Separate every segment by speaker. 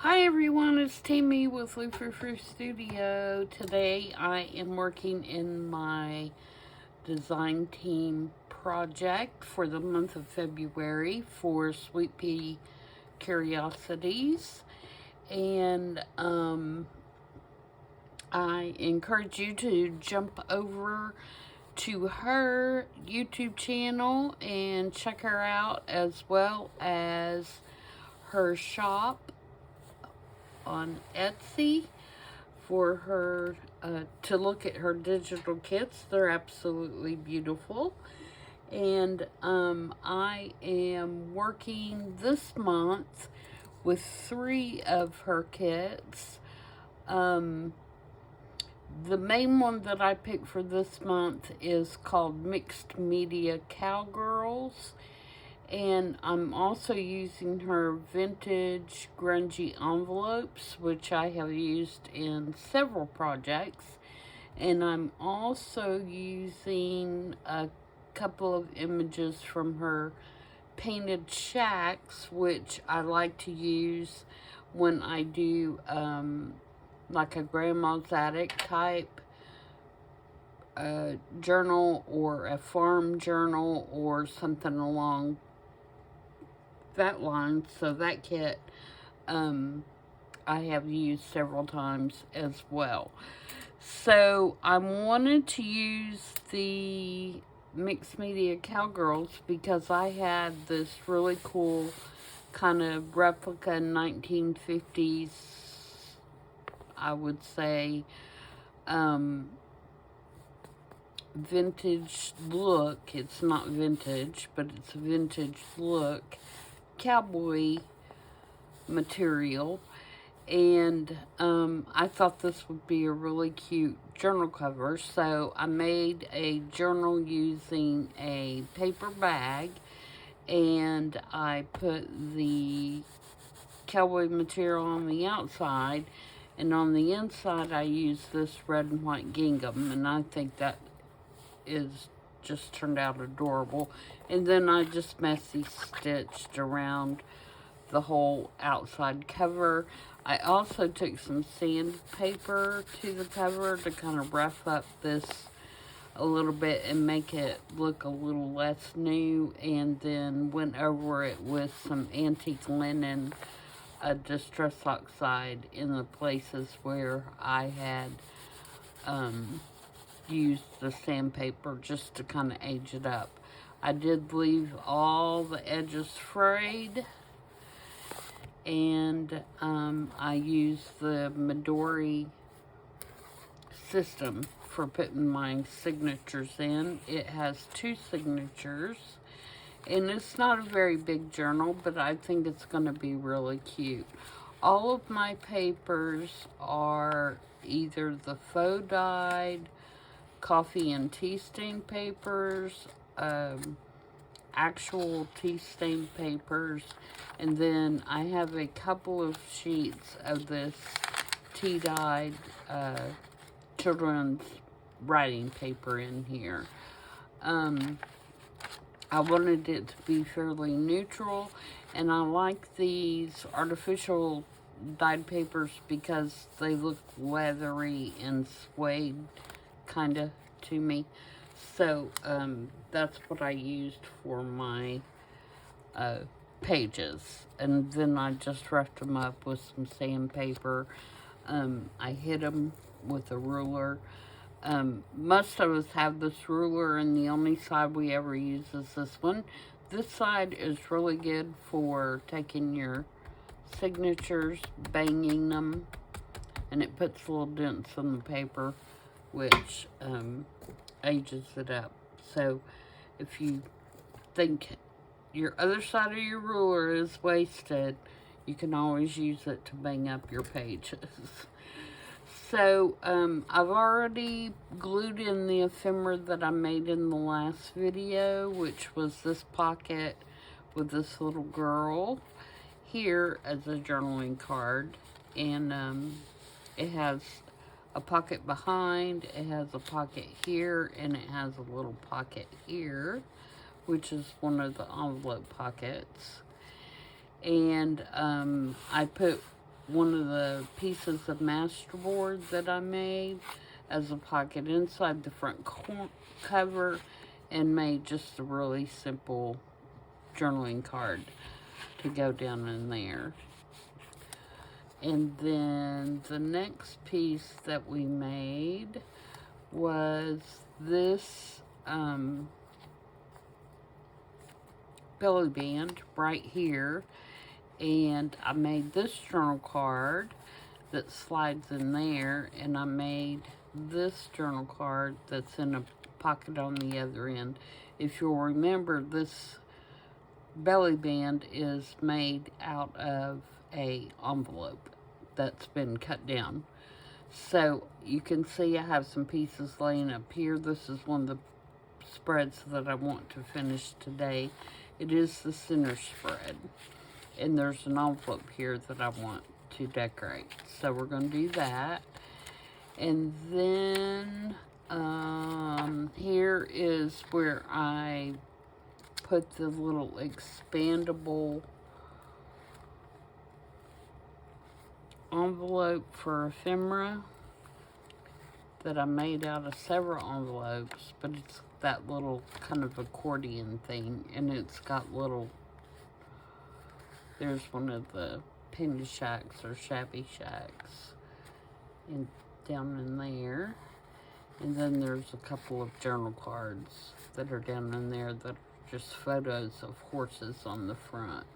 Speaker 1: Hi everyone, it's Tammy with Frou-frou Studio. Today I am working in my design team project for the month of February for Sweet Pea Curiosities. And I encourage you to jump over to her YouTube channel and check her out, as well as her shop on Etsy for her to look at her digital kits. They're absolutely beautiful. And I am working this month with 3 of her kits. The main one that I picked for this month is called Mixed Media Cowgirls. And I'm also using her vintage grungy envelopes, which I have used in several projects. And I'm also using a couple of images from her painted shacks, which I like to use when I do like a grandma's attic type journal, or a farm journal, or something along that line. So that kit I have used several times as well. So I wanted to use the Mixed Media Cowgirls because I had this really cool kind of replica 1950s, I would say, vintage look. It's not vintage, but it's a vintage look cowboy material, and I thought this would be a really cute journal cover. So I made a journal using a paper bag, and I put the cowboy material on the outside, and on the inside I used this red and white gingham, and I think that is just turned out adorable. And then I just messy stitched around the whole outside cover. I also took some sandpaper to the cover to kind of rough up this a little bit and make it look a little less new, and then went over it with some antique linen, distress oxide, in the places where I had used the sandpaper just to kind of age it up. I did leave all the edges frayed, and I used the Midori system for putting my signatures in. It has 2 signatures, and it's not a very big journal, but I think it's going to be really cute. All of my papers are either the faux dyed coffee and tea stain papers, actual tea stain papers, and then I have a couple of sheets of this tea dyed children's writing paper in here. I wanted it to be fairly neutral, and I like these artificial dyed papers because they look leathery and suede kind of to me. So that's what I used for my pages, and then I just roughed them up with some sandpaper. I hit them with a ruler. Most of us have this ruler, and the only side we ever use is this one. This side is really good for taking your signatures, banging them, and it puts little dents in the paper, which ages it up. So if you think your other side of your ruler is wasted, you can always use it to bang up your pages. So I've already glued in the ephemera that I made in the last video, which was this pocket with this little girl here as a journaling card, and it has a pocket behind, it has a pocket here, and it has a little pocket here, which is one of the envelope pockets. And I put one of the pieces of masterboard that I made as a pocket inside the front cover, and made just a really simple journaling card to go down in there. And then the next piece that we made was this belly band right here. And I made this journal card that slides in there, and I made this journal card that's in a pocket on the other end. If you'll remember, this belly band is made out of a envelope that's been cut down. So you can see I have some pieces laying up here. This is one of the spreads that I want to finish today. It is the center spread. And there's an envelope here that I want to decorate. So we're going to do that. And then here is where I put the little expandable envelope for ephemera that I made out of several envelopes, but it's that little kind of accordion thing, and it's got little, there's one of the penny shacks or shabby shacks down in there. And then there's a couple of journal cards that are down in there that are just photos of horses on the front.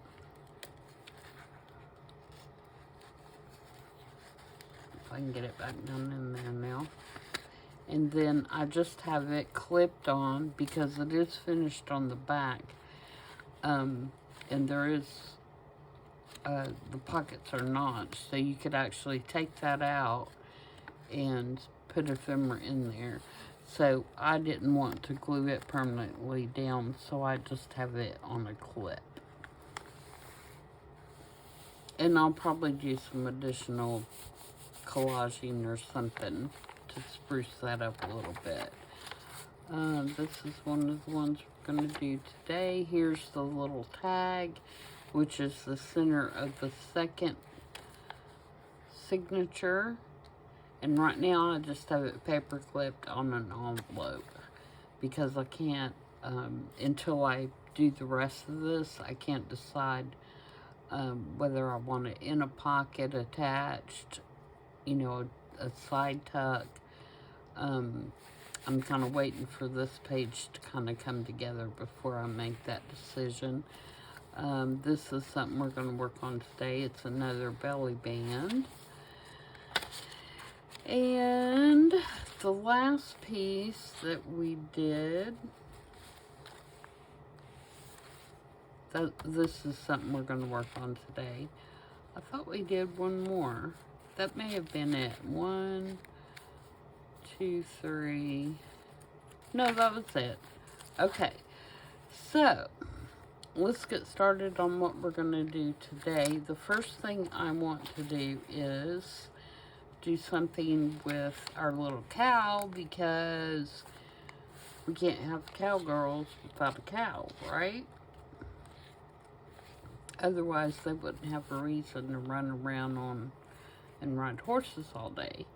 Speaker 1: If I can get it back down in there now. And then I just have it clipped on because it is finished on the back. And there is, the pockets are notched, so you could actually take that out and put ephemera in there. So I didn't want to glue it permanently down, so I just have it on a clip. And I'll probably do some additional collaging or something to spruce that up a little bit. This is one of the ones we're going to do today. Here's the little tag, which is the center of the second signature. And right now I just have it paper clipped on an envelope because I can't, until I do the rest of this, I can't decide whether I want it in a pocket attached, you know, a side tuck. I'm kind of waiting for this page to kind of come together before I make that decision. This is something we're going to work on today. It's another belly band. And the last piece that we did, this is something we're going to work on today. I thought we did one more. That may have been it. 1, 2, 3. No, that was it. Okay. So, let's get started on what we're going to do today. The first thing I want to do is do something with our little cow, because we can't have cowgirls without a cow, right? Otherwise, they wouldn't have a reason to run around on and ride horses all day.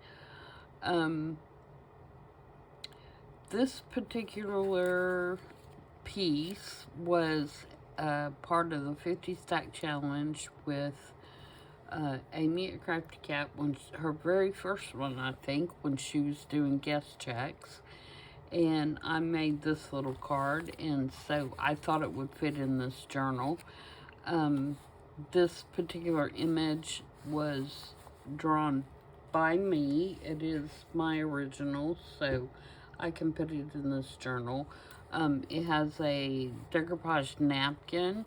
Speaker 1: This particular piece was part of the 50 stack challenge with Amy at Crafty Cat, when her very first one, I think, when she was doing guest checks. And I made this little card, and so I thought it would fit in this journal. This particular image was drawn by me. It is my original, so I can put it in this journal. It has a decoupage napkin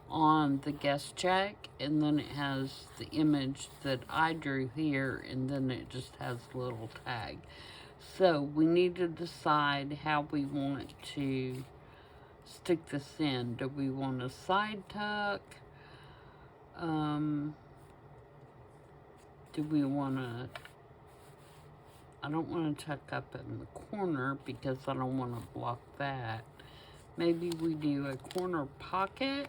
Speaker 1: on the guest check, and then it has the image that I drew here, and then it just has a little tag. So we need to decide how we want to stick this in. Do we want a side tuck? Do we want to, I don't want to tuck up in the corner because I don't want to block that. Maybe we do a corner pocket.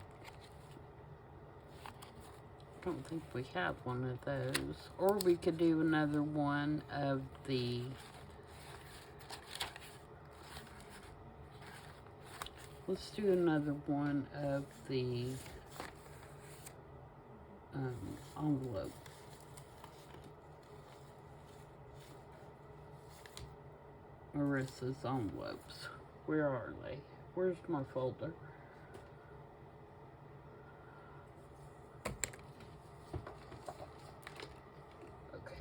Speaker 1: don't think we have one of those. Or we could do another one of the... Let's do another one of the envelope. Marisa's envelopes. Where are they? Where's my folder? Okay.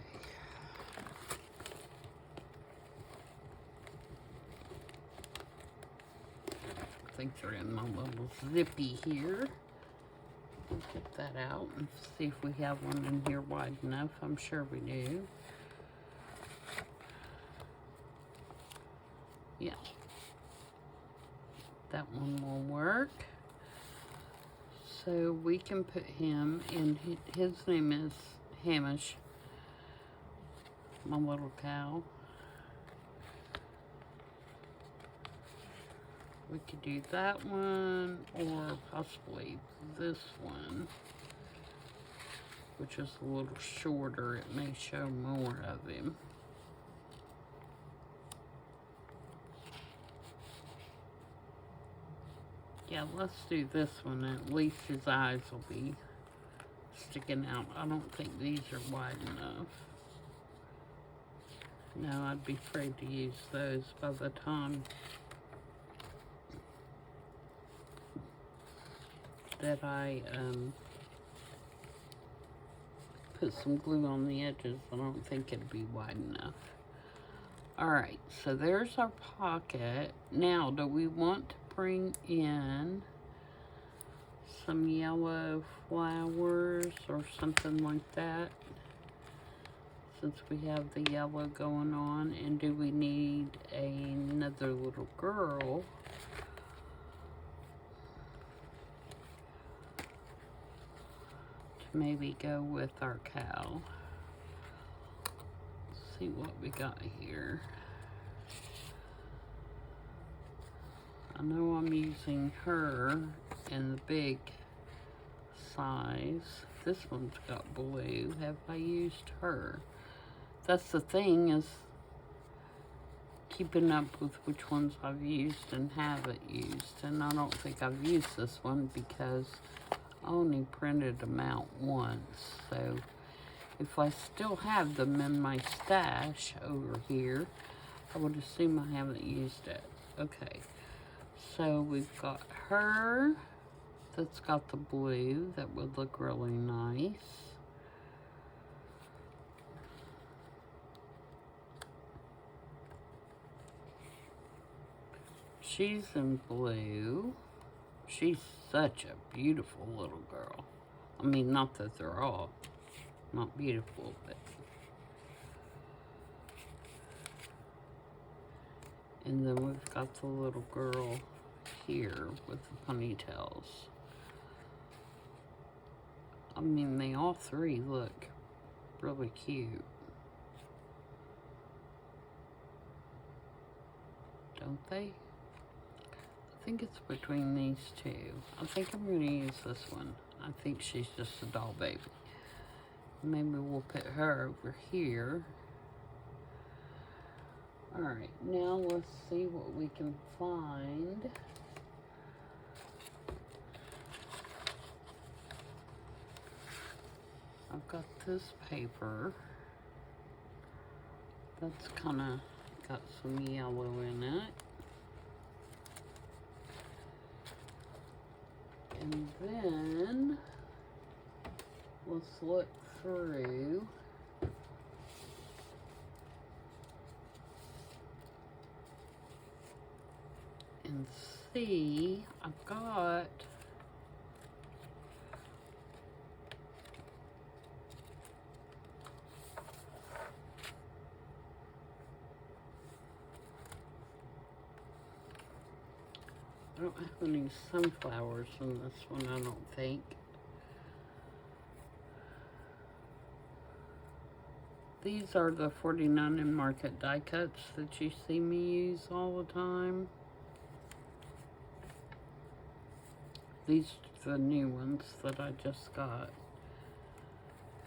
Speaker 1: I think they're in my little zippy here. We'll get that out and see if we have one in here wide enough. I'm sure we do. Yeah. That one will work. So we can put him in, his name is Hamish, my little cow. We could do that one, or possibly this one, which is a little shorter. It may show more of him. Yeah, let's do this one. At least his eyes will be sticking out. I don't think these are wide enough. No, I'd be afraid to use those by the time that I put some glue on the edges. I don't think it'd be wide enough. Alright, so there's our pocket. Now, do we want to bring in some yellow flowers or something like that? Since we have the yellow going on, and do we need another little girl? To maybe go with our cow. Let's see what we got here. I know I'm using her in the big size. This one's got blue. Have I used her? That's the thing, is keeping up with which ones I've used and haven't used. And I don't think I've used this one because I only printed them out once. So if I still have them in my stash over here, I would assume I haven't used it. Okay. So we've got her that's got the blue. That would look really nice. She's in blue. She's such a beautiful little girl. I mean, not that they're all not beautiful, but... And then we've got the little girl here with the ponytails. I mean, they all three look really cute. Don't they? I think it's between these two. I think I'm going to use this one. I think she's just a doll baby. Maybe we'll put her over here. Alright, now let's see what we can find. I've got this paper. That's kind of got some yellow in it. And then let's look through. And see, I've got I don't have any sunflowers in this one, I don't think. These are the 49 in Market die cuts that you see me use all the time. These are the new ones that I just got.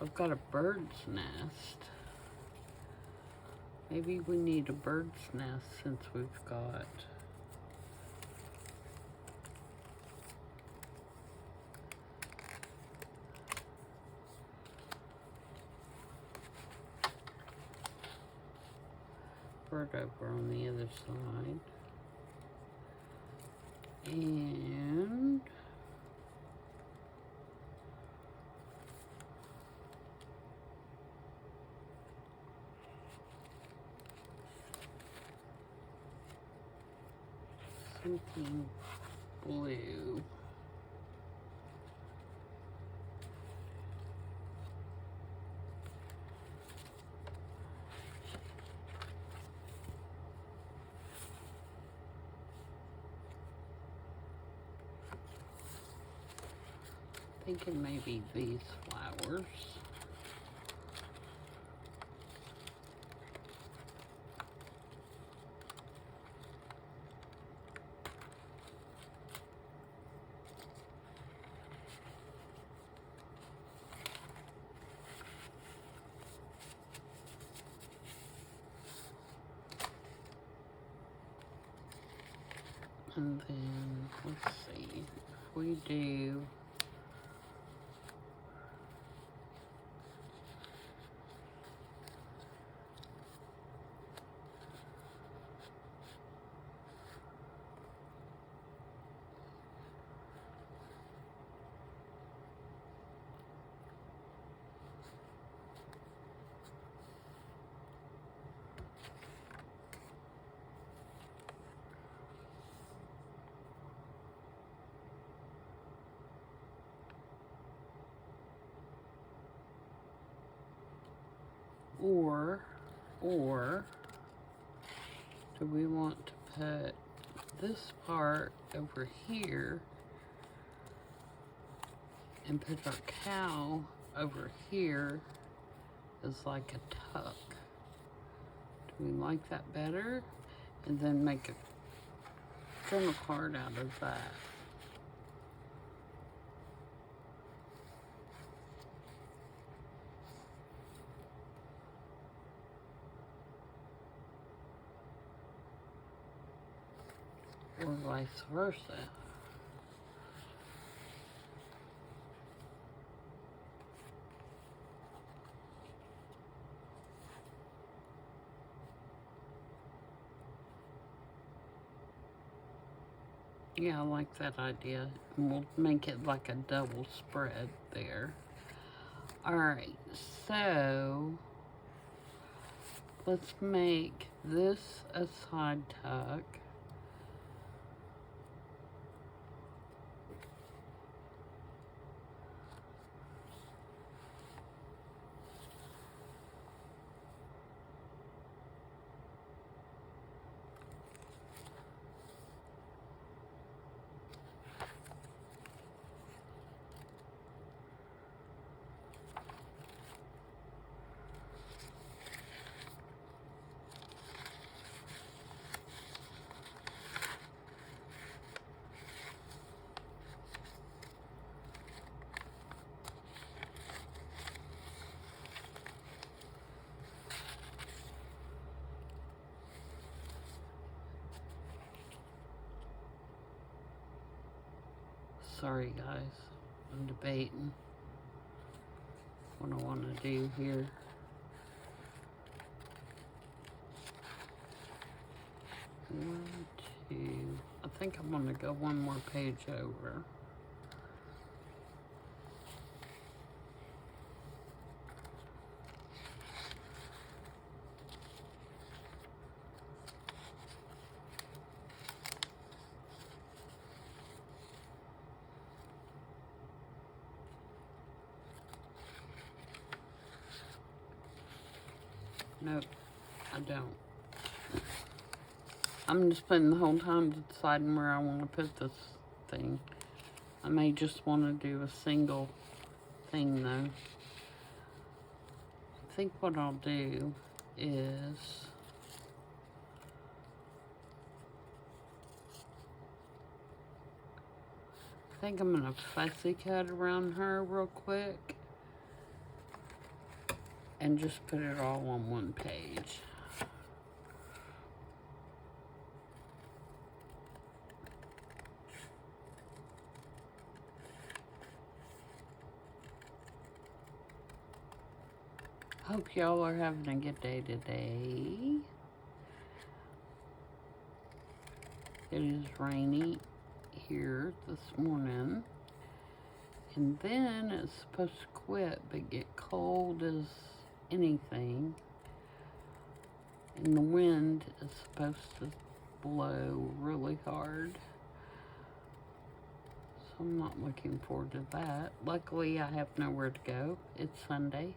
Speaker 1: I've got a bird's nest. Maybe we need a bird's nest since we've got bird over on the other side. And something blue. Thinking maybe these flowers. And then, let's see, if we do or do we want to put this part over here and put our cow over here as like a tuck? Do we like that better? And then make a journal card out of that. Or vice versa. Yeah, I like that idea. And we'll make it like a double spread there. Alright, so let's make this a side tuck. Sorry guys, I'm debating what I want to do here. One, two, I think I'm going to go one more page over. Nope, I don't. I'm just spending the whole time deciding where I want to put this thing. I may just want to do a single thing though. I think what I'll do is I think I'm going to fussy cut around her real quick. and just put it all on one page. Hope y'all are having a good day today. It is rainy here this morning. And then it's supposed to quit but get cold as anything. And the wind is supposed to blow really hard. So I'm not looking forward to that. Luckily, I have nowhere to go. It's Sunday.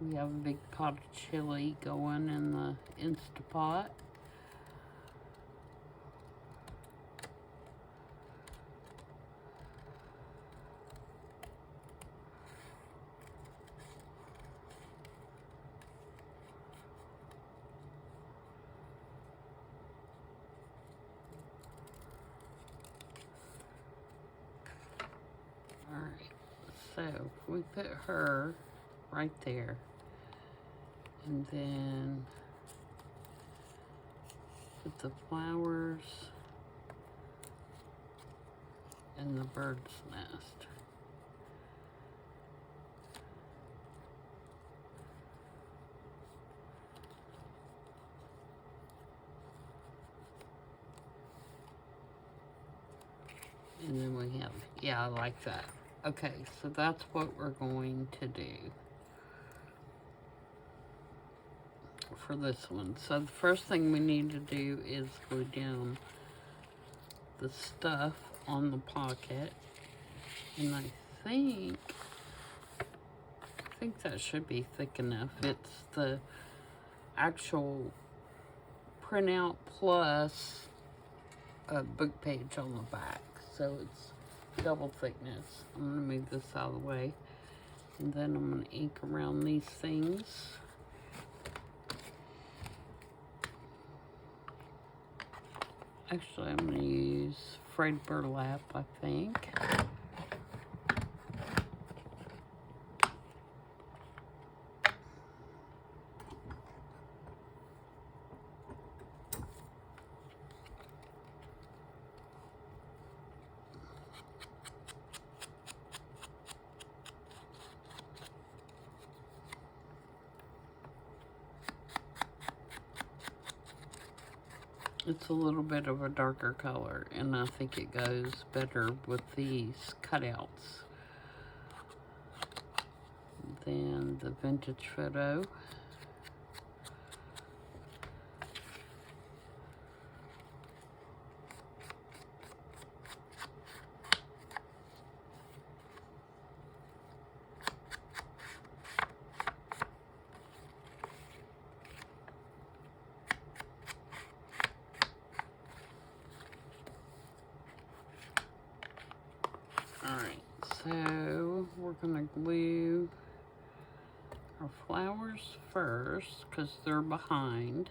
Speaker 1: We have a big pot of chili going in the Instapot. Alright, so we put her right there. And then put the flowers and the bird's nest. And then we have, yeah, I like that. Okay, so that's what we're going to do for this one. So the first thing we need to do is glue down the stuff on the pocket. And I think that should be thick enough. It's the actual printout plus a book page on the back. So it's double thickness. I'm going to move this out of the way. And then I'm going to ink around these things. Actually, I'm going to use frayed burlap, I think. It's a little bit of a darker color, and I think it goes better with these cutouts than the vintage photo. Alright, so we're going to glue our flowers first because they're behind.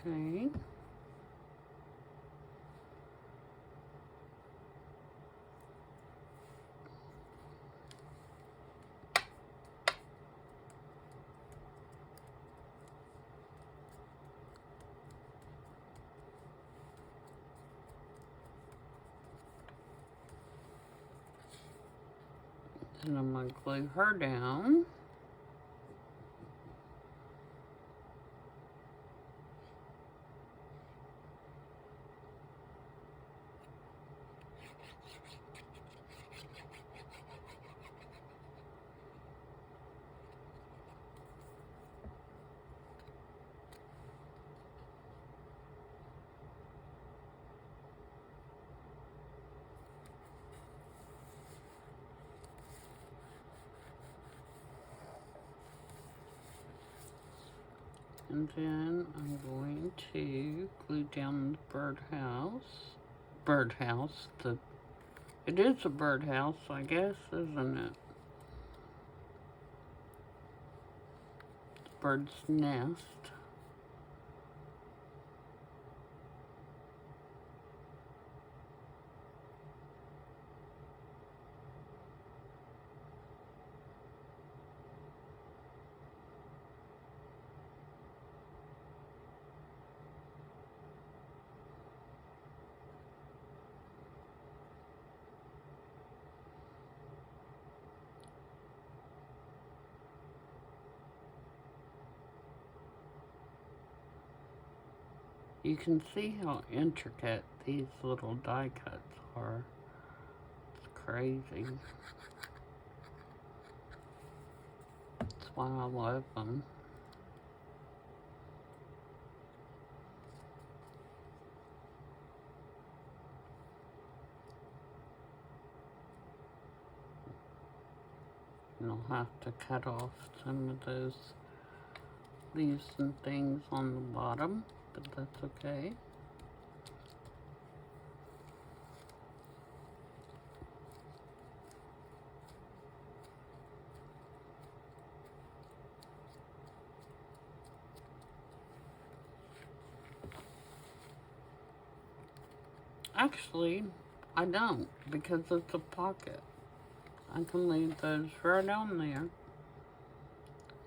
Speaker 1: Okay. And I'm going to glue her down. And then I'm going to glue down the birdhouse. It is a birdhouse, I guess, isn't it? The bird's nest. You can see how intricate these little die cuts are. It's crazy. That's why I love them. And I'll have to cut off some of those leaves and things on the bottom, but that's okay. Actually, I don't, because it's a pocket. I can leave those right on there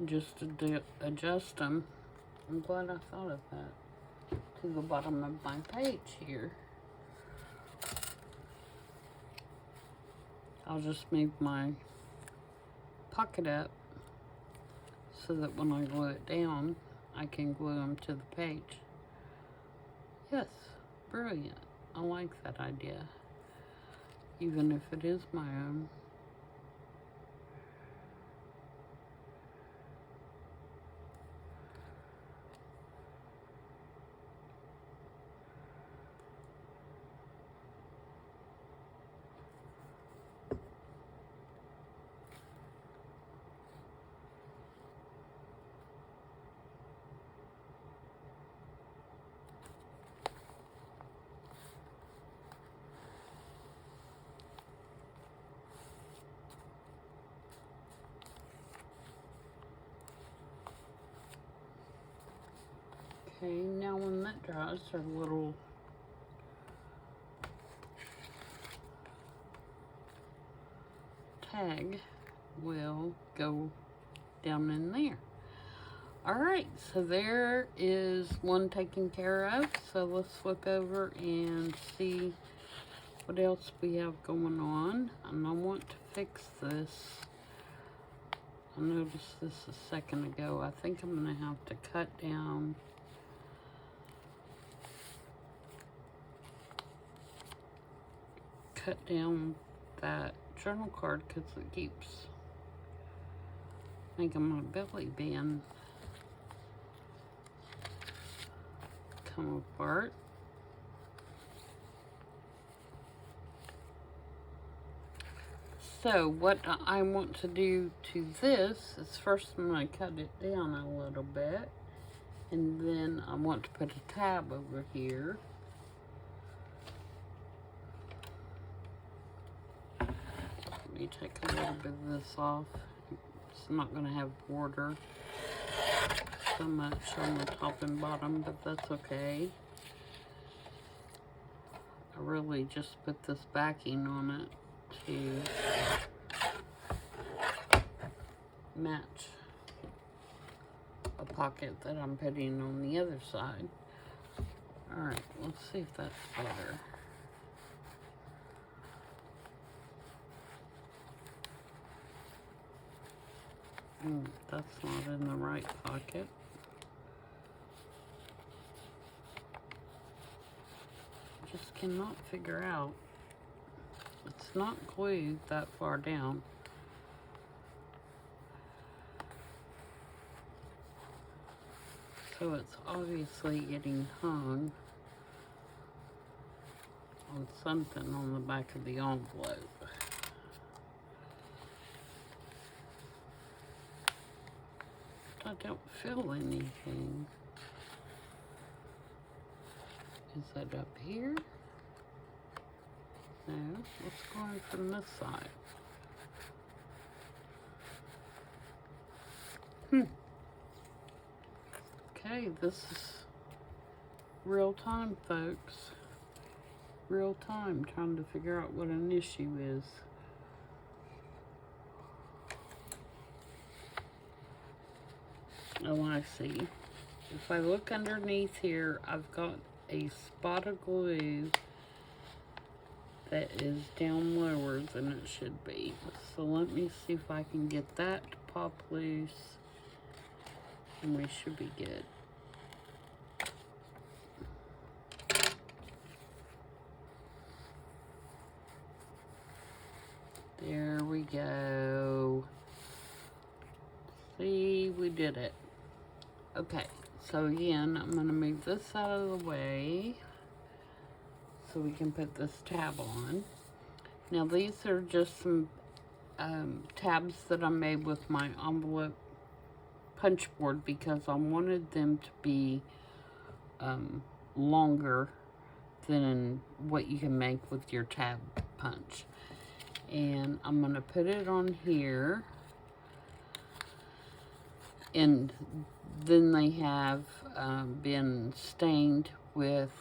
Speaker 1: just to adjust them. I'm glad I thought of that. To the bottom of my page here. I'll just move my pocket up so that when I glue it down, I can glue them to the page. Yes, brilliant. I like that idea, even if it is my own. Okay, now when that dries, our little tag will go down in there. Alright, so there is one taken care of. So let's flip over and see what else we have going on. And I want to fix this. I noticed this a second ago. I think I'm going to have to cut down that journal card because it keeps making my belly band come apart. So what I want to do to this is first I'm going to cut it down a little bit, and then I want to put a tab over here. Let me take a little bit of this off. It's not going to have border so much on the top and bottom, but that's okay. I really just put this backing on it to match a pocket that I'm putting on the other side. Alright, let's see if that's better. That's not in the right pocket. Just cannot figure out. It's not glued that far down. So it's obviously getting hung on something on the back of the envelope. I don't feel anything. Is that up here? No. What's going from this side? Okay, this is real time, folks. Real time, trying to figure out what an issue is. Oh, I see. If I look underneath here, I've got a spot of glue that is down lower than it should be. So let me see if I can get that to pop loose, and we should be good. There we go. See, we did it. Okay, so again, I'm going to move this out of the way so we can put this tab on. Now these are just some tabs that I made with my envelope punch board because I wanted them to be longer than what you can make with your tab punch. And I'm going to put it on here. And then they have been stained with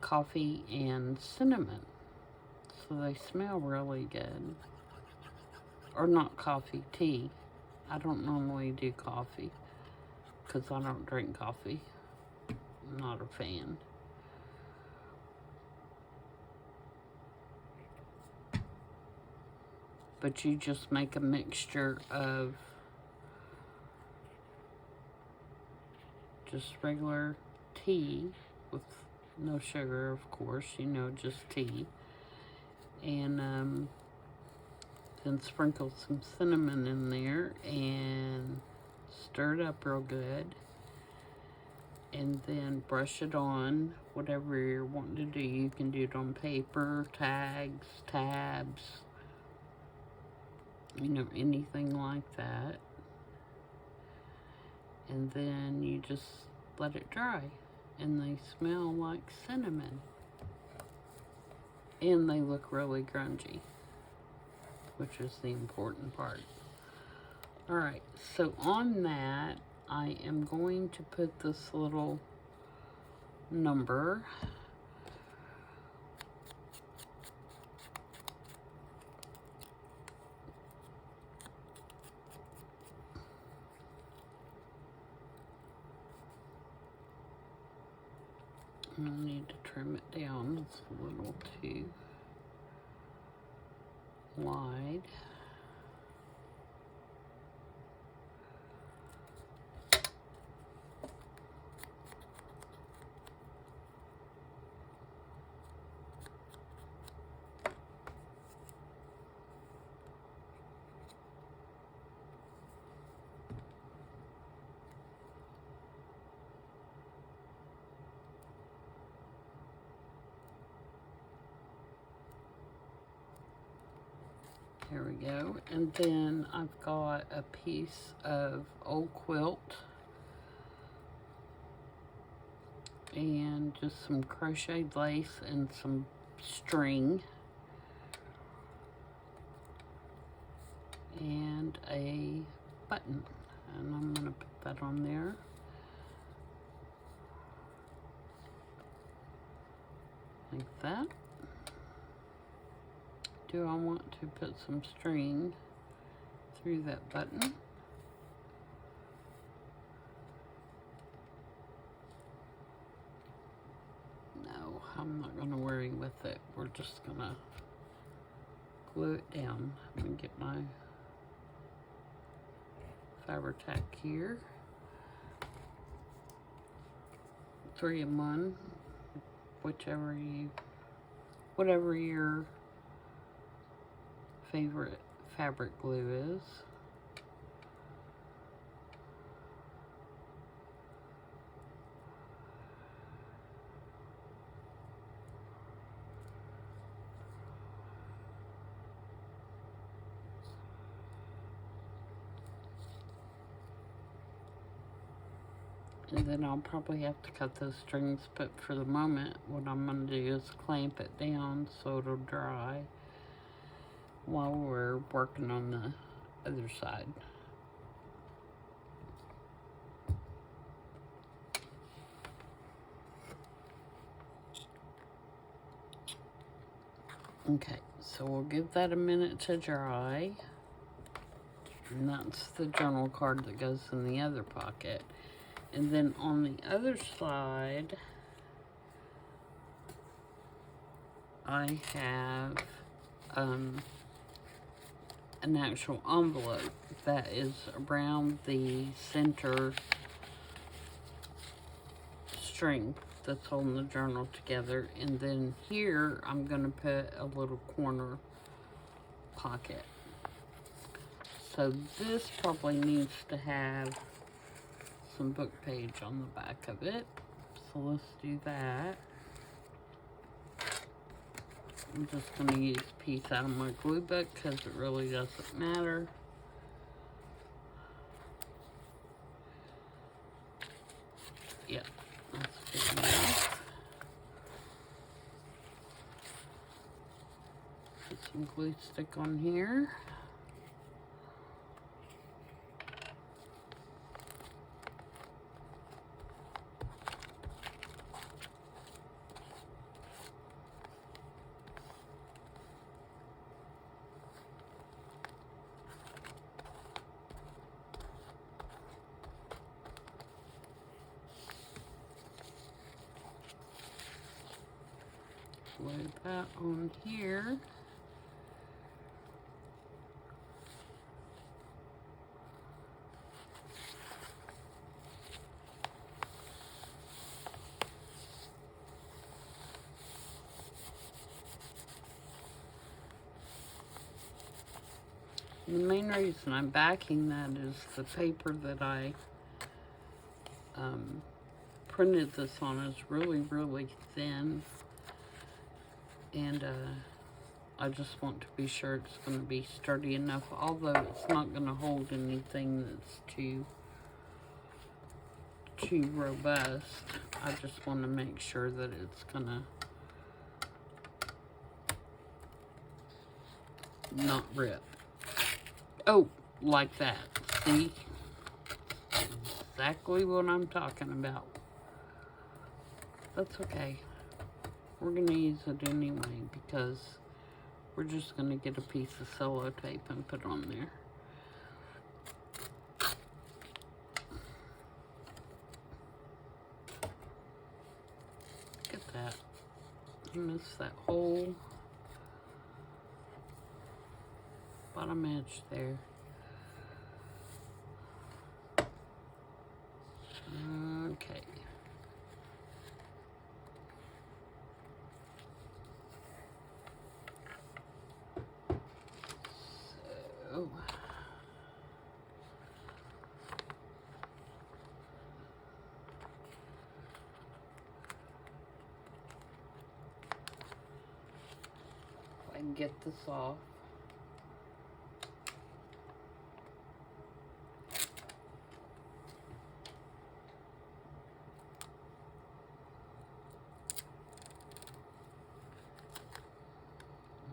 Speaker 1: coffee and cinnamon. So they smell really good. Or not coffee, tea. I don't normally do coffee because I don't drink coffee. I'm not a fan. But you just make a mixture of just regular tea with no sugar, of course, you know, just tea. And then sprinkle some cinnamon in there and stir it up real good. And then brush it on, whatever you're wanting to do. You can do it on paper, tags, tabs, you know, anything like that. And then you just let it dry. And they smell like cinnamon. And they look really grungy, which is the important part. Alright, so on that, I am going to put this little number. I need to trim it down. It's a little too wide. There we go. And then I've got a piece of old quilt and just some crocheted lace and some string and a button. And I'm going to put that on there. Like that. Do I want to put some string through that button? No, I'm not going to worry with it. We're just going to glue it down. Let me get my Fabri-Tac here. 3-in-1, whatever your favorite fabric glue is. And then I'll probably have to cut those strings, but for the moment, what I'm going to do is clamp it down so it'll dry while we're working on the other side. Okay, so we'll give that a minute to dry. And that's the journal card that goes in the other pocket. And then on the other side, I have an actual envelope that is around the center string that's holding the journal together. And then here, I'm going to put a little corner pocket. So this probably needs to have some book page on the back of it. So let's do that. I'm just going to use a piece out of my glue book because it really doesn't matter. Yeah, that's good enough. Put some glue stick on here. Lay that on here. The main reason I'm backing that is the paper that I printed this on is really, really thin. And I just want to be sure it's going to be sturdy enough, although it's not going to hold anything that's too robust. I just want to make sure that it's going to not rip. Oh, like that. See? Exactly what I'm talking about. That's okay. We're going to use it anyway because we're just going to get a piece of cello tape and put on there. Look at that. I missed that whole bottom edge there. Okay. So if I can get this off.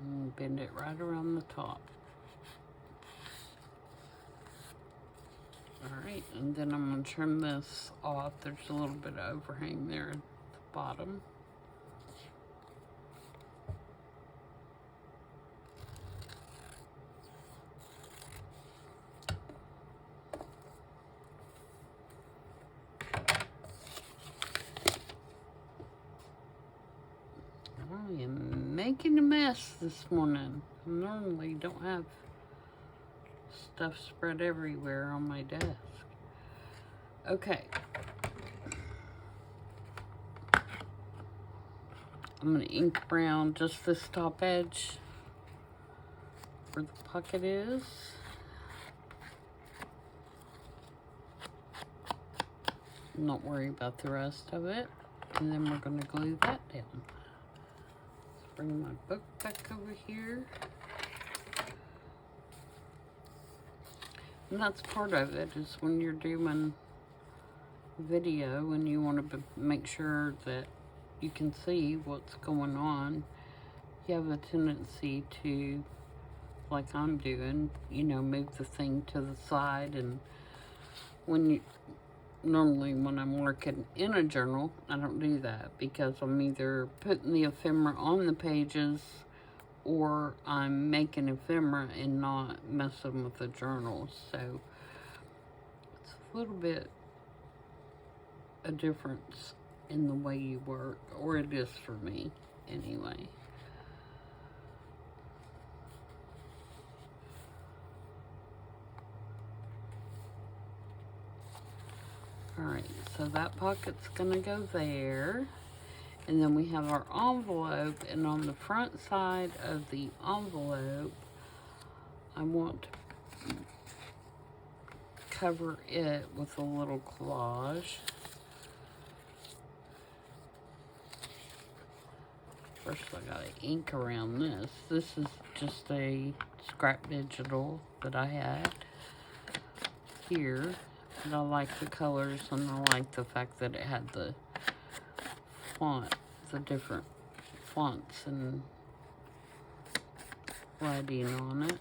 Speaker 1: And bend it right around the top. Alright, and then I'm going to trim this off. There's a little bit of overhang there at the bottom. I am making a mess this morning. I normally don't have stuff spread everywhere on my desk. Okay. I'm going to ink brown just this top edge where the pocket is. Not worry about the rest of it. And then we're going to glue that down. Let's bring my book back over here. And that's part of it, is when you're doing video and you want to make sure that you can see what's going on, you have a tendency to, like I'm doing, you know, move the thing to the side. And normally when I'm working in a journal, I don't do that because I'm either putting the ephemera on the pages or I'm making ephemera and not messing with the journal. So it's a little bit a difference in the way you work, or it is for me anyway. Alright, so that pocket's gonna go there. And then we have our envelope, and on the front side of the envelope, I want to cover it with a little collage. First, I gotta ink around this. This is just a scrap digital that I had here. And I like the colors, and I like the fact that it had the font, the different fonts and writing on it.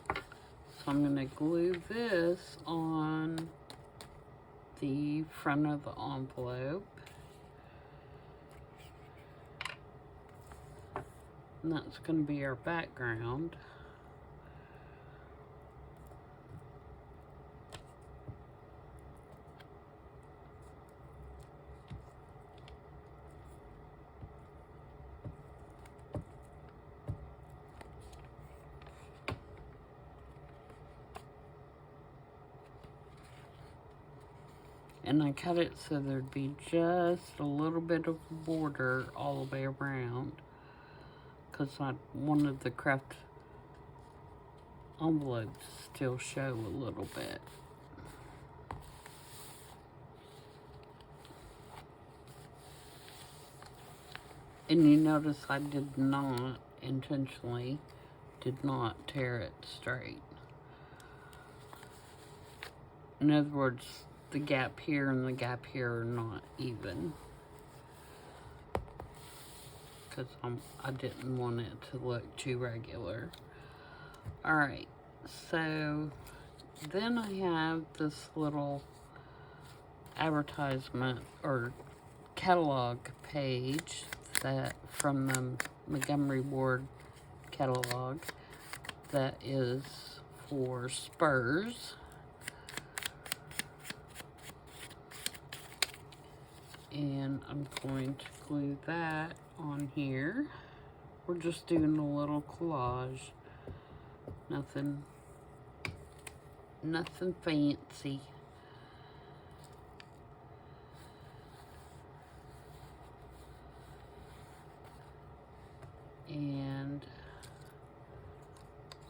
Speaker 1: So I'm going to glue this on the front of the envelope. And that's going to be our background. And I cut it so there'd be just a little bit of border all the way around, because I wanted the craft envelope to still show a little bit. And you notice I did not intentionally tear it straight. In other words, the gap here and the gap here are not even, because I didn't want it to look too regular. Alright, so then I have this little advertisement or catalog page that from the Montgomery Ward catalog that is for spurs. And I'm going to glue that on here. We're just doing a little collage. Nothing fancy. And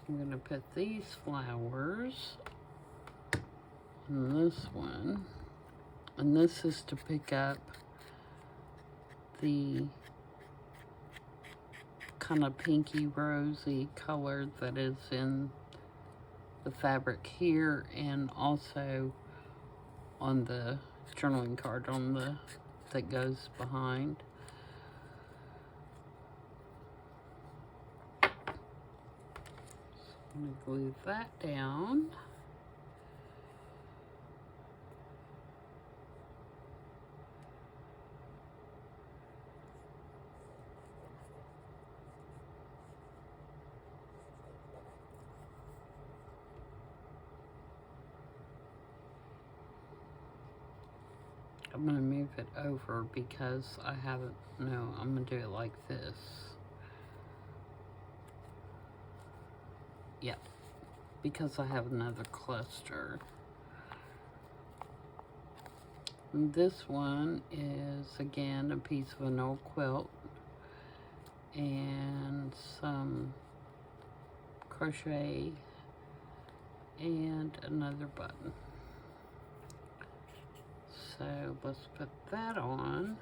Speaker 1: I'm going to put these flowers on this one. And this is to pick up the kind of pinky rosy color that is in the fabric here, and also on the journaling card that goes behind. So I'm going to glue that down. I'm going to move it over because I haven't, no, I'm going to do it like this. Yep, because I have another cluster. And this one is, again, a piece of an old quilt and some crochet and another button. So let's put that on.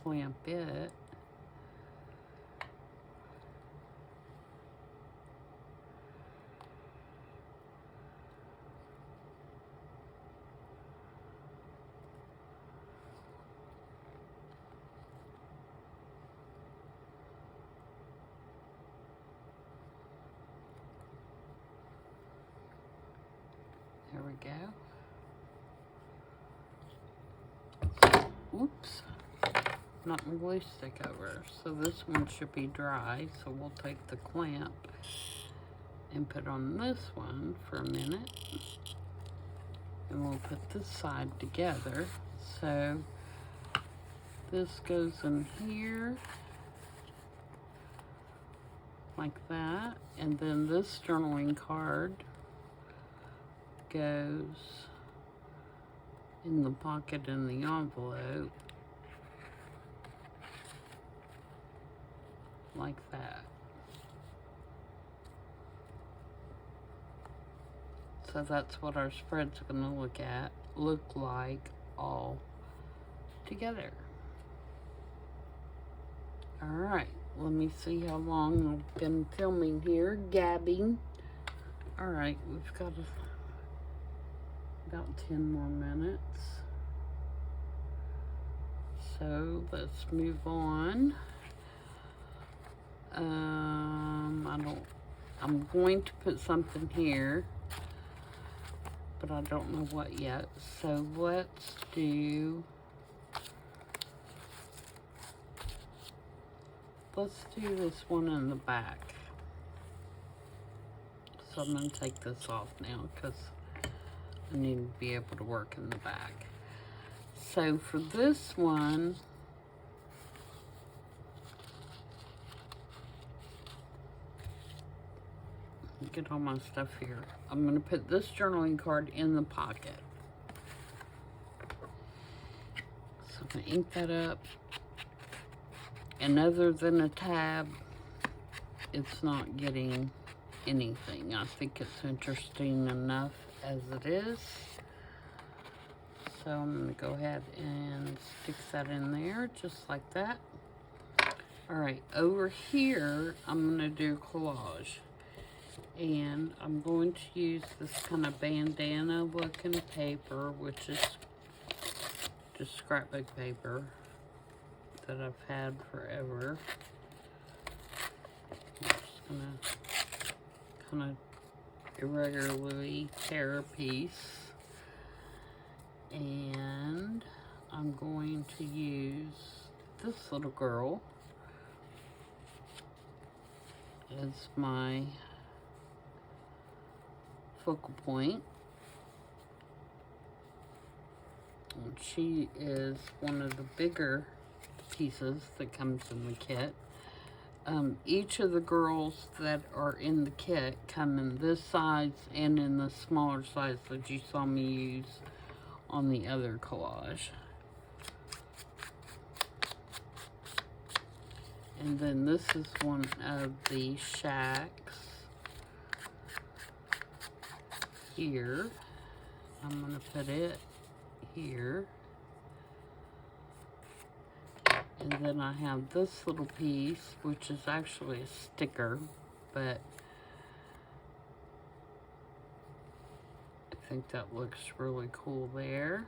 Speaker 1: clamp it. There we go. Oops. Not my glue stick over. So this one should be dry. So we'll take the clamp and put on this one for a minute. And we'll put this side together. So this goes in here. Like that. And then this journaling card goes in the pocket in the envelope like that. So that's what our spread's gonna look like all together. All right, let me see how long I've been filming here, gabbing. All right, we've got about 10 more minutes. So let's move on. I'm going to put something here, but I don't know what yet. So let's do this one in the back. So I'm going to take this off now because I need to be able to work in the back. So for this one, get all my stuff here. I'm going to put this journaling card in the pocket. So I'm going to ink that up. And other than a tab, it's not getting anything. I think it's interesting enough as it is. So I'm going to go ahead and stick that in there just like that. All right, over here, I'm going to do collage. And I'm going to use this kind of bandana looking paper, which is just scrapbook paper that I've had forever. I'm just gonna kind of irregularly tear a piece. And I'm going to use this little girl as my focal point. And she is one of the bigger pieces that comes in the kit. Each of the girls that are in the kit come in this size and in the smaller size that you saw me use on the other collage. And then this is one of the shacks here. I'm going to put it here. And then I have this little piece, which is actually a sticker, but I think that looks really cool there.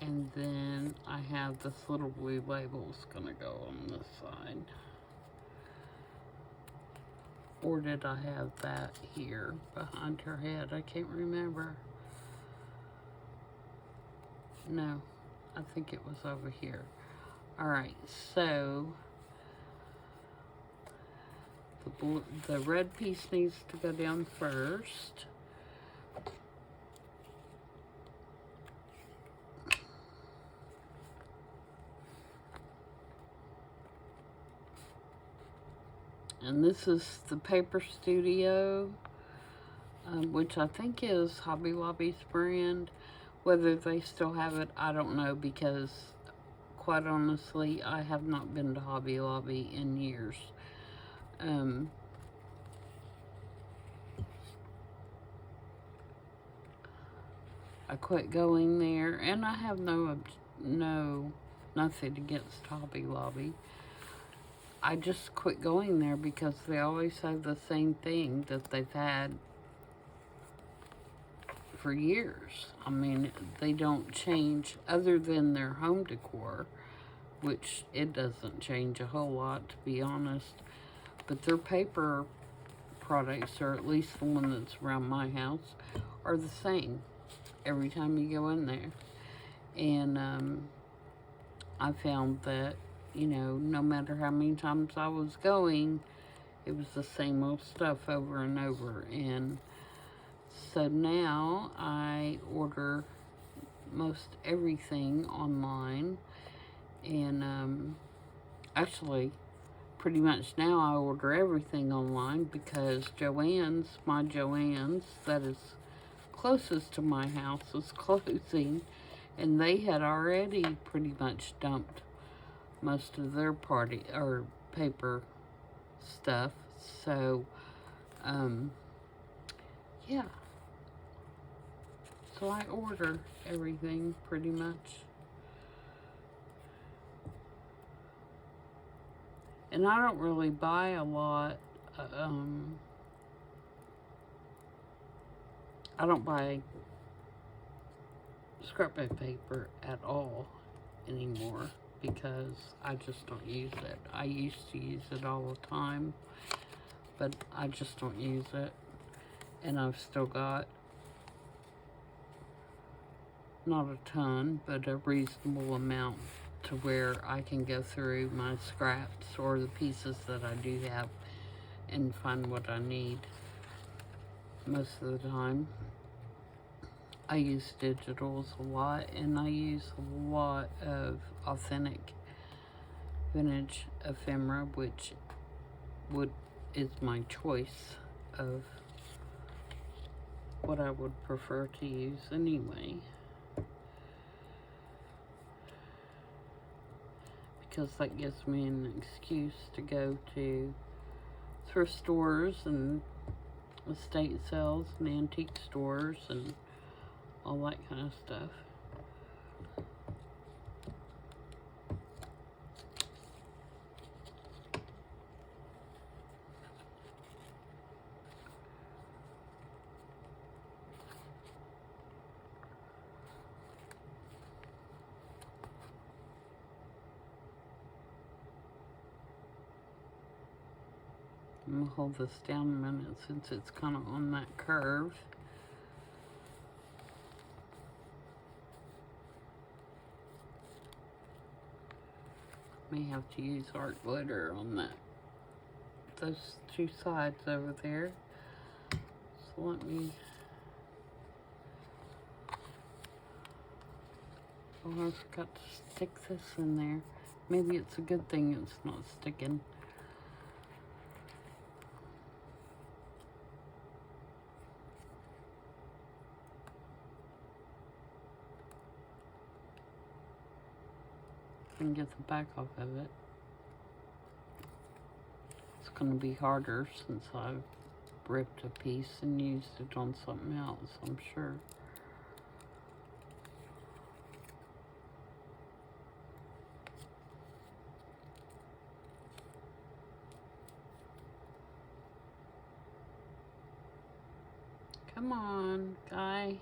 Speaker 1: And then I have this little blue label's gonna go on this side. Or did I have that here behind her head? I can't remember. No, I think it was over here. All right, so the red piece needs to go down first. And this is the Paper Studio, which I think is Hobby Lobby's brand. Whether they still have it, I don't know, because quite honestly, I have not been to Hobby Lobby in years. I quit going there, and I have no Nothing against Hobby Lobby. I just quit going there because they always have the same thing that they've had for years. I mean, they don't change other than their home decor, which it doesn't change a whole lot, to be honest. But their paper products, or at least the one that's around my house, are the same every time you go in there. And I found that, you know, no matter how many times I was going, it was the same old stuff over and over. And so now I order most everything online. And actually, pretty much now I order everything online because my Joann's, that is closest to my house, is closing. And they had already pretty much dumped most of their paper stuff. So, yeah. So I order everything pretty much. And I don't really buy a lot. I don't buy scrapbook paper at all anymore because I just don't use it. I used to use it all the time, but I just don't use it. And I've still got not a ton, but a reasonable amount to where I can go through my scraps or the pieces that I do have and find what I need. Most of the time I use digitals a lot, and I use a lot of authentic vintage ephemera, which is my choice of what I would prefer to use anyway. Because that gives me an excuse to go to thrift stores and estate sales and antique stores and all that kind of stuff. I'm going to hold this down a minute since it's kind of on that curve. May have to use art glitter on those two sides over there. So let me... Oh, I forgot to stick this in there. Maybe it's a good thing it's not sticking. And get the back off of it. It's going to be harder since I've ripped a piece and used it on something else, I'm sure. Come on, guy.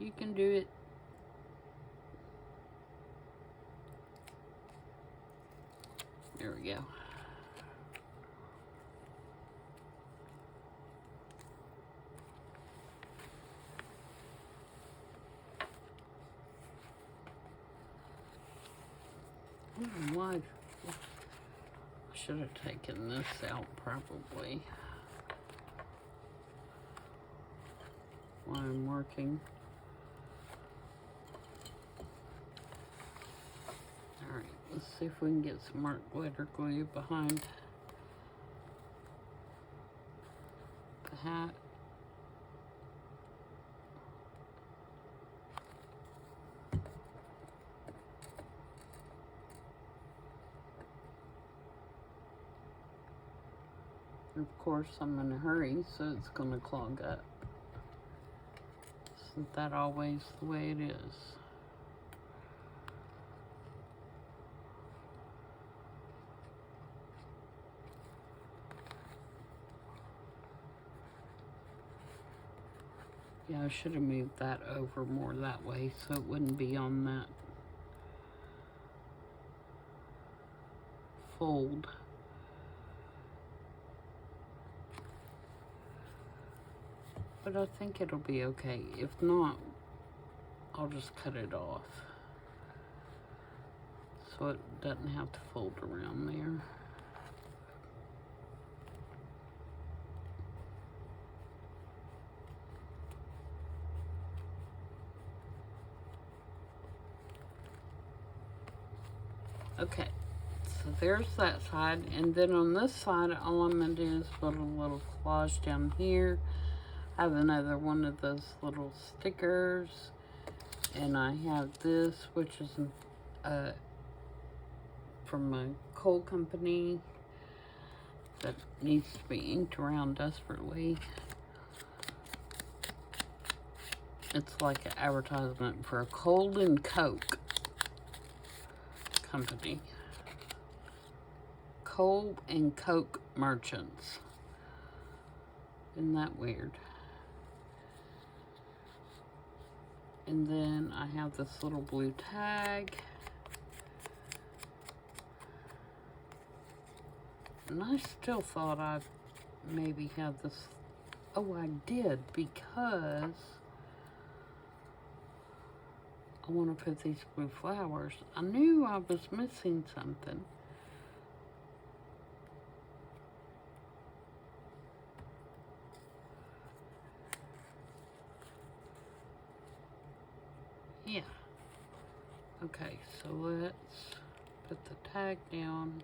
Speaker 1: You can do it. There we go. I don't know why. I should have taken this out probably while I'm working. Alright, let's see if we can get some art glitter glue behind the hat. And of course, I'm in a hurry, so it's going to clog up. Isn't that always the way it is? Yeah, I should have moved that over more that way so it wouldn't be on that fold. But I think it'll be okay. If not, I'll just cut it off so it doesn't have to fold around there. Okay, so there's that side, and then on this side, all I'm going to do is put a little collage down here. I have another one of those little stickers, and I have this, which is from a coal company that needs to be inked around desperately. It's like an advertisement for a coal and coke company. Coal and Coke Merchants. Isn't that weird? And then I have this little blue tag. And I still thought I'd maybe have this. Oh, I did, because I want to put these blue flowers. I knew I was missing something. Yeah. Okay, so let's put the tag down.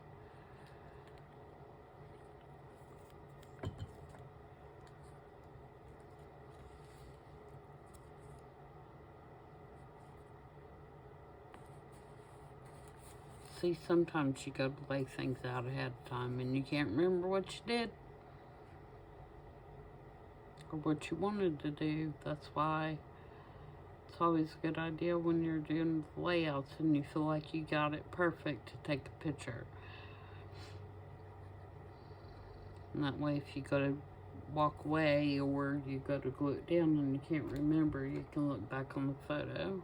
Speaker 1: See, sometimes you go to lay things out ahead of time and you can't remember what you did or what you wanted to do. That's why it's always a good idea when you're doing layouts and you feel like you got it perfect to take a picture. And that way, if you go to walk away or you go to glue it down and you can't remember, you can look back on the photo.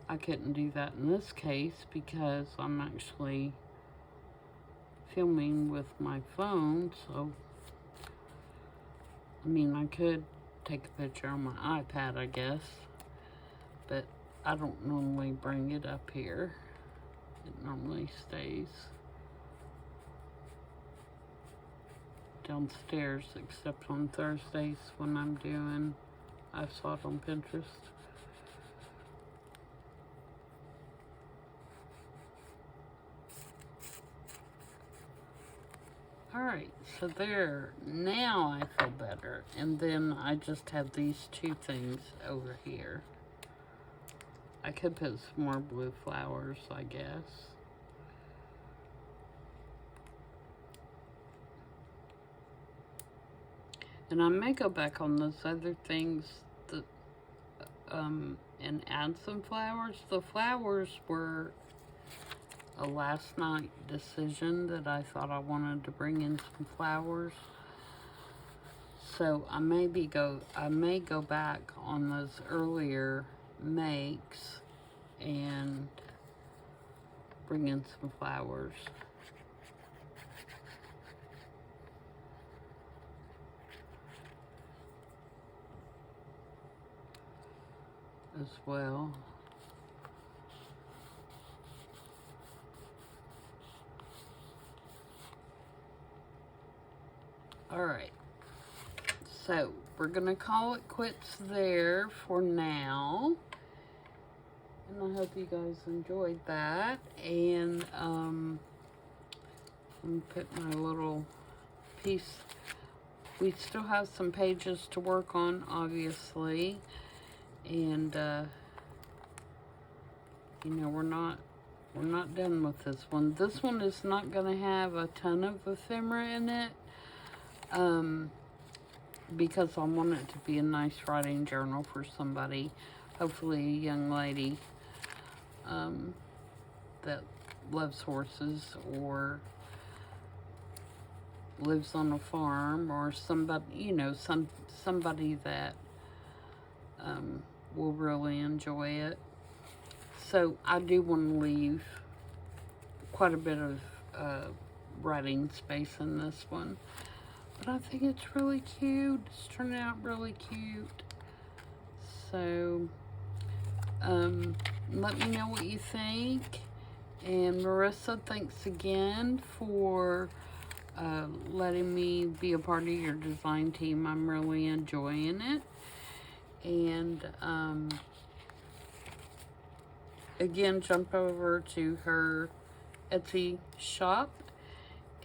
Speaker 1: I couldn't do that in this case because I'm actually filming with my phone, so I mean, I could take a picture on my iPad, I guess, but I don't normally bring it up here. It normally stays downstairs, except on Thursdays when I'm doing, I saw it on Pinterest. Alright, so there, now I feel better. And then I just have these two things over here. I could put some more blue flowers, I guess. And I may go back on those other things that, and add some flowers. The flowers were a last night decision that I thought I wanted to bring in some flowers. So I may go back on those earlier makes and bring in some flowers. As well. Alright, so we're gonna call it quits there for now. And I hope you guys enjoyed that. And I'm gonna put my little piece. We still have some pages to work on, obviously. And you know, we're not done with this one. This one is not gonna have a ton of ephemera in it. Because I want it to be a nice writing journal for somebody, hopefully a young lady that loves horses or lives on a farm, or somebody, you know, somebody that will really enjoy it. So I do want to leave quite a bit of writing space in this one. But I think it's really cute. It's turning out really cute. So, let me know what you think. And Marisa, thanks again for letting me be a part of your design team. I'm really enjoying it. And again, jump over to her Etsy shop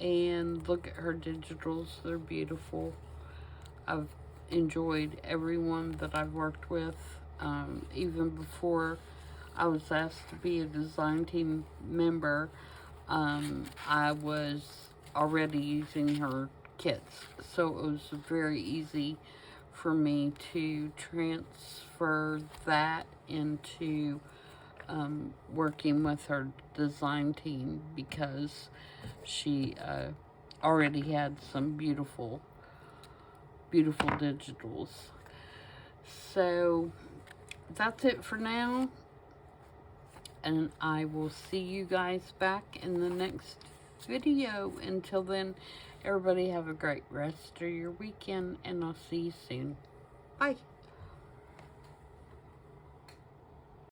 Speaker 1: and look at her digitals. They're beautiful. I've enjoyed everyone that I've worked with. Even before I was asked to be a design team member, I was already using her kits. So it was very easy for me to transfer that into working with her design team, because she already had some beautiful digitals. So that's it for now, and I will see you guys back in the next video. Until then, everybody have a great rest of your weekend, and I'll see you soon. Bye.